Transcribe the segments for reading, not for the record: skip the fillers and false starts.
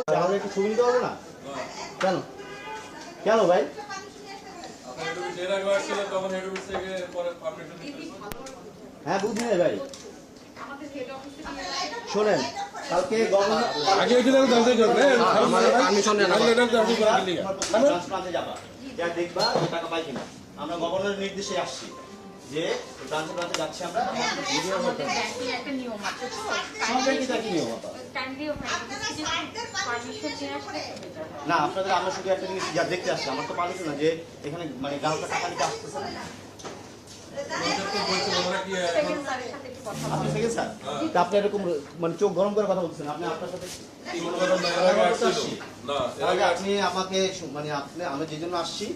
আমাদের একটু ছবি নিতে পারবো না? কেন কেন ভাই? হ্যাঁ বুঝি না ভাই, শোনেন কালকে দেখবা টাকা পাই কিনা। আমরা গভর্নরের নির্দেশে আসছি যে ব্রাঞ্চে ব্রাঞ্চে যাচ্ছি আমরা। না আপনাদের আমরা শুধু একটা জিনিস যা দেখতে আসছি, আমার তো পারছি না যে এখানে মানে গ্রাহকরা টাকা নিতে আসতেছে না। আপনি থেকে স্যার আপনি এরকম মানে চোখ গরম করে কথা বলছেন, আপনি আপনার সাথে আপনি আমাকে মানে আপনি আমরা যে জন্য আসছি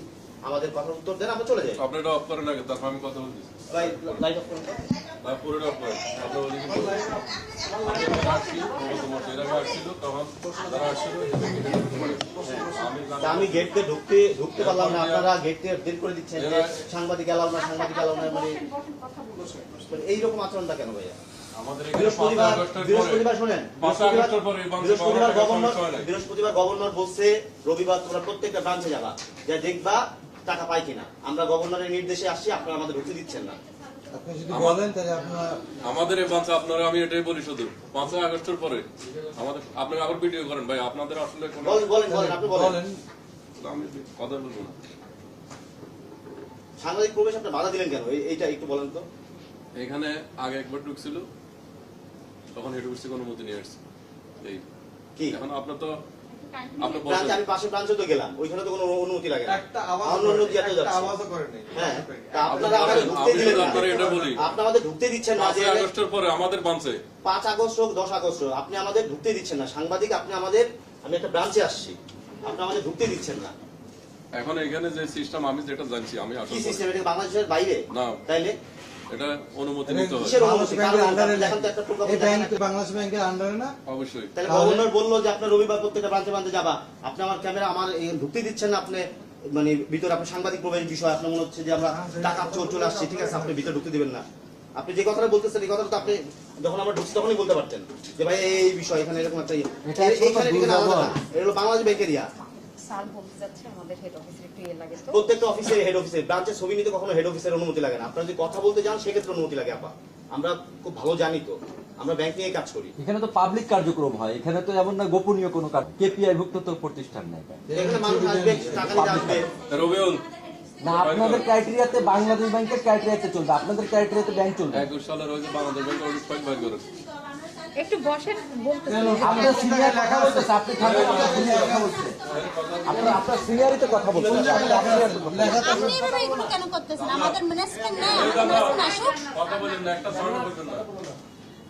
আমাদের কথার উত্তর দেন, আমরা চলে যাই। আপনি এটা অফ করেন আগে, তারপর আমি কথা বলছি। লাইট অফ করুন ভাই পুরোটা অফ করেন। আপনি ওদিকে আমি গেট দিয়ে ঢুকতে পারলাম না, আপনারা গেট দিয়ে বের করে দিচ্ছেন যে সাংবাদিক এলাও না, সাংবাদিক এলাও না, মানে এইরকম আচরণটা কেন ভাইয়া? বৃহস্পতিবার শোনেন, বৃহস্পতিবার গভর্নর বলছে রবিবার তোমরা প্রত্যেকটা ব্রাঞ্চে যাবা, যা দেখবা টাকা পাই কিনা। আমরা গভর্নরের নির্দেশে আসছি, আপনারা আমাদের ঢুকতে দিচ্ছেন না। আমাদের এই ব্রাঞ্চে আপনারা, আমি এটাই বলি শুধু 5 আগস্টের পরে আমাদের আপনি আবার ভিডিও করেন ভাই, আপনাদের আসলে আপনি বলেন আমি কথা বলবো না। সাংবাদিক প্রবেশ আপনি বাধা দিলেন কেন এইটা একটু বলেন তো। এখানে আগে একবার ঢুকছিল, তখন হেড অফিসে কোনো অনুমতি নিয়ে আসছে। এই কি এখন আপনার তো আমি পাশে ব্রাঞ্চে তো গেলাম, ওইখানে তো কোনো অনুমতি লাগে না, আপনারা ঢুকতে দিচ্ছেন না। 5 আগস্টের পরে আমাদের ব্রাঞ্চে 5 আগস্ট হোক 10 আগস্ট হোক আপনি আমাদের ঢুকতে দিচ্ছেন না। সাংবাদিক আপনি আমাদের, আমি একটা ব্রাঞ্চে আসছি, আপনি আমাদের ঢুকতে দিচ্ছেন না। এখন এখানে যে সিস্টেম আমি যেটা জানছি, আমি আসলে কি সিস্টেম এটা বাংলাদেশের বাইরে না, তাইলে এটা অনুমতি নিতে হবে। বাংলাদেশ ব্যাংকের আন্ডারে না অবশ্যই। তাহলে গভর্নর বললো যে আপনার রবিবার প্রত্যেকটা ব্রাঞ্চে ব্রাঞ্চে যাবা, আপনি আমার ক্যামেরা আমার ঢুকতে দিচ্ছেন না, আপনি মানে ভিতরে আপনার সাংবাদিক প্রবেশ বিষয়, আপনার মনে হচ্ছে যে আমরা টাকা চোর চলে আসছি, ঠিক আছে আপনি ভিতরে ঢুকতে দিবেন না। আপনি যে কথাটা বলতেছেন এই কথাটা তো আপনি যখন আমরা ঢুকছি তখনই বলতে পারতেন যে ভাই এই বিষয় এখানে এরকম একটা এইখানে আলাদা না, এটা হলো বাংলাদেশ ব্যাংকের ইয়া। প্রত্যেকটা অফিসে হেড অফিসে ব্রাঞ্চের ছবি নিতে কখনো হেড অফিসের অনুমতি লাগে না। আপনারা যদি কথা বলতে যান সেক্ষেত্রে অনুমতি লাগে। আপা আমরা খুব ভালো জানি তো, আমরা ব্যাংক নিয়ে কাজ করি। এখানে তো পাবলিক কার্যক্রম হয়, এখানে তো এমন না গোপনীয় কোনো কাজ, কেপিআই ভুক্ত তো প্রতিষ্ঠান নাই। এখানে মানুষ আসবে, টাকা নিতে আসবে। রবিউল না, আপনাদের ক্রাইটেরিয়াতে বাংলাদেশ ব্যাংকের ক্রাইটেরিয়াতে চলবে, আপনাদের ক্রাইটেরিয়াতে ব্যাংক চলবে। 21 সালের ওই যে বাংলাদেশ ব্যাংক অডিট ফাইল বের করে একটু বসেন বলতেছেন, আপনার সিনিয়র কথা বলতেছে, আপনি থাকবেন, আপনার সিনিয়র কথা বলছে, আপনার সিনিয়রই তো কথা বলছেন, আপনি এভাবে এগুলো কেন করতেছেন? আমাদের ম্যানেজমেন্ট নেই, আমাদের ম্যানেজমেন্ট আসুক। কথা বলেন না, একটা সরল বলবেন না।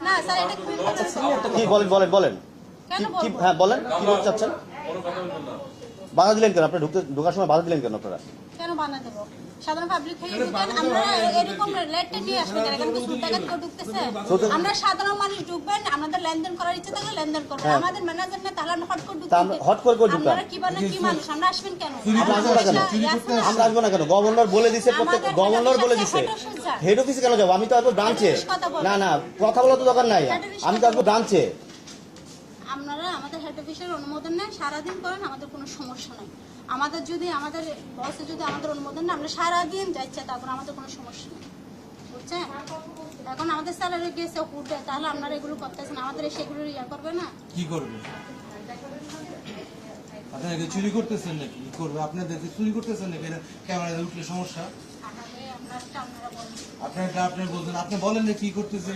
না স্যার, এটা কি বলেন বলেন বলেন কি, হ্যাঁ বলেন কি বলতে চাচ্ছেন? কোনো কথা বলবেন না। বাধা দিলেন কেন? আপনি ঢোকার সময় বাধা দিলেন কেন? আপনারা কেন বানা দেব? সাধারণ পাবলিক হয়ে ঢুকেন, আমরা এরকম লেটে নিয়ে আসবে কেন? এখানে কিছু টাকা কেউ ঢুকতেছে? আমরা সাধারণ মানুষ ঢুকবেন, আমাদের লেনদেন করার ইচ্ছে থাকলে লেনদেন করবেন। আমাদের ম্যানেজার না, তাহলে আমরা হট করে ঢুকতে, হট করে ঢুকবেন। আপনারা কি বানা কি মানুষ, আমরা আসবেন কেন? আমরা আসবো না কেন? গভর্নর বলে দিছে, প্রত্যেক গভর্নর বলে দিছে হেড অফিসে কেন যাবো? আমি তো আসবো ব্রাঞ্চে। না না কথা বলা তো দরকার নাই, আমি তো আসবো ব্রাঞ্চে। আপনারা আমাদের হেড অফিসের অনুমোদন নেন, সারাদিন করেন, আমাদের কোনো সমস্যা নাই। আমাদের যদি আমাদের বসে যদি আমাদের অনুমোদন না, আমরা সারাদিন যাচ্ছি, তারপর আমাদের কোনো সমস্যা নেই, বুঝছেন? এখন আমাদের স্যালারি গেছে উঠে, তাহলে আপনারা এগুলো করতেছেন, আমাদের সেগুলো ইয়া করবে না? কি করবে? আপনারা চুরি করতেছেন নাকি? কি করবে? আপনাদেরকে চুরি করতেছেন নাকি? ক্যামেরা উঠলে সমস্যা? আপনি বলছেন, আপনি বলেন না কি করতেছেন?